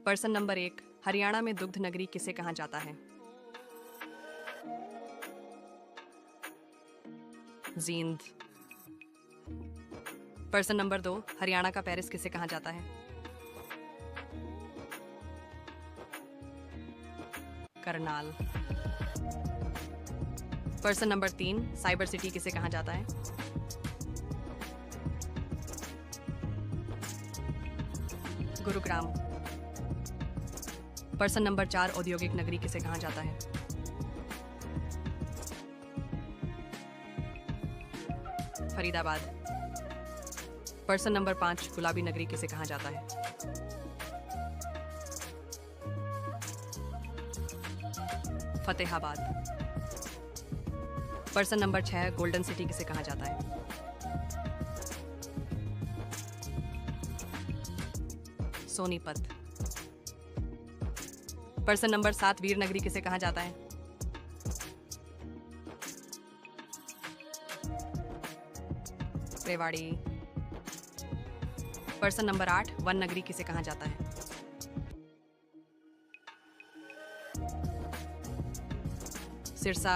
Person number 1, Haryana में दुग्ध नगरी किसे कहा जाता है? जींद। पर्सन नंबर 2, हरियाणा का पेरिस किसे कहा जाता है? Karnal. Person number 3, cyber city किसे कहा जाता है? गुरुग्राम। पर्सन नंबर 4, औद्योगिक नगरी किसे कहा जाता है? फरीदाबाद। पर्सन नंबर 5, गुलाबी नगरी किसे कहा जाता है? Fatehabad. Person number 6, golden city किसे कहा जाता है? सोनीपत। पर्सन नंबर 7, वीर नगरी किसे कहा जाता है? रेवाड़ी। पर्सन नंबर 8, वन नगरी किसे कहा जाता है? Sirsa.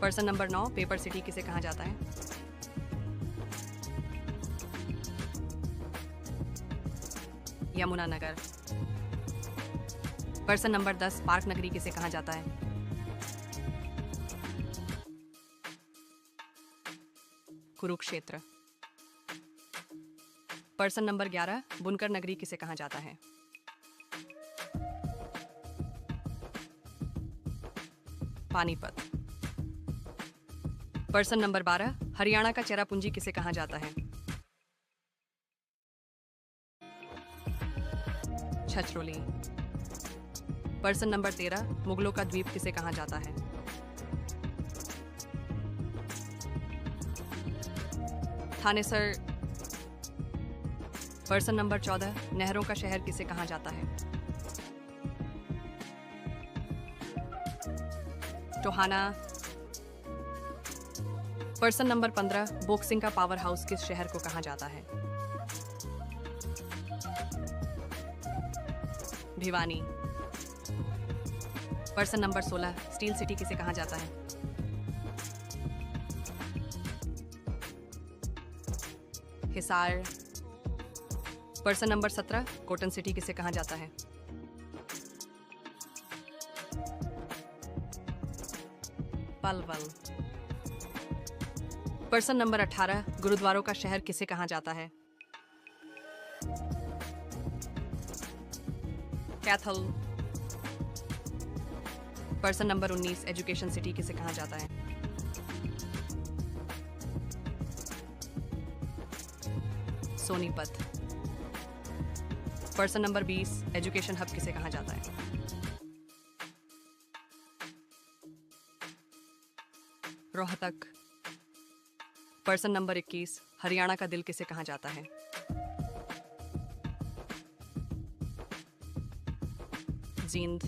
Person number 9, paper city किसे कहा जाता है? यमुनानगर। पर्सन नंबर 10, पार्क नगरी किसे कहा जाता है? कुरुक्षेत्र। पर्सन नंबर 11, बुनकर नगरी किसे कहा जाता है? पानीपत। पर्सन नंबर 12, हरियाणा का चेरापूंजी किसे कहा जाता है? छछरौली। पर्सन नंबर 13, मुगलों का द्वीप किसे कहा जाता है? थानेसर। पर्सन नंबर 14, नहरों का शहर किसे कहा जाता है? टोहाना। पर्सन नंबर 15, बोक्सिंग का पावर हाउस किस शहर को कहा जाता है? Bhiwani. Person number 16, steel city किसे कहा जाता है? Hisar. Person number 17, cotton city किसे कहा जाता है? पलवल। पर्सन नंबर 18, गुरुद्वारों का शहर किसे कहा जाता है? Kaithal. Person number 19, education city किसे कहा जाता है? Sonipat. Person number 20, education hub किसे कहा जाता है? रोहतक। पर्सन नंबर 21, हरियाणा का दिल किसे कहा जाता है? जींद।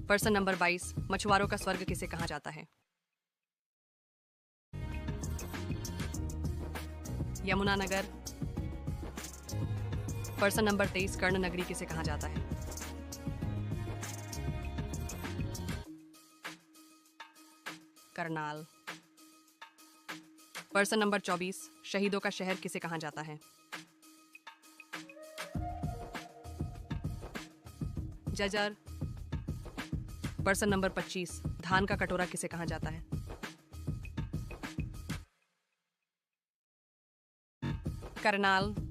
पर्सन नंबर 22, मछुआरों का स्वर्ग किसे कहा जाता है? यमुनानगर। पर्सन नंबर 23, कर्ण नगरी किसे कहा जाता है? करनाल। पर्सन नंबर 24, शहीदों का शहर किसे कहा जाता है? जजर। पर्सन नंबर 25, धान का कटोरा किसे कहा जाता है? करनाल।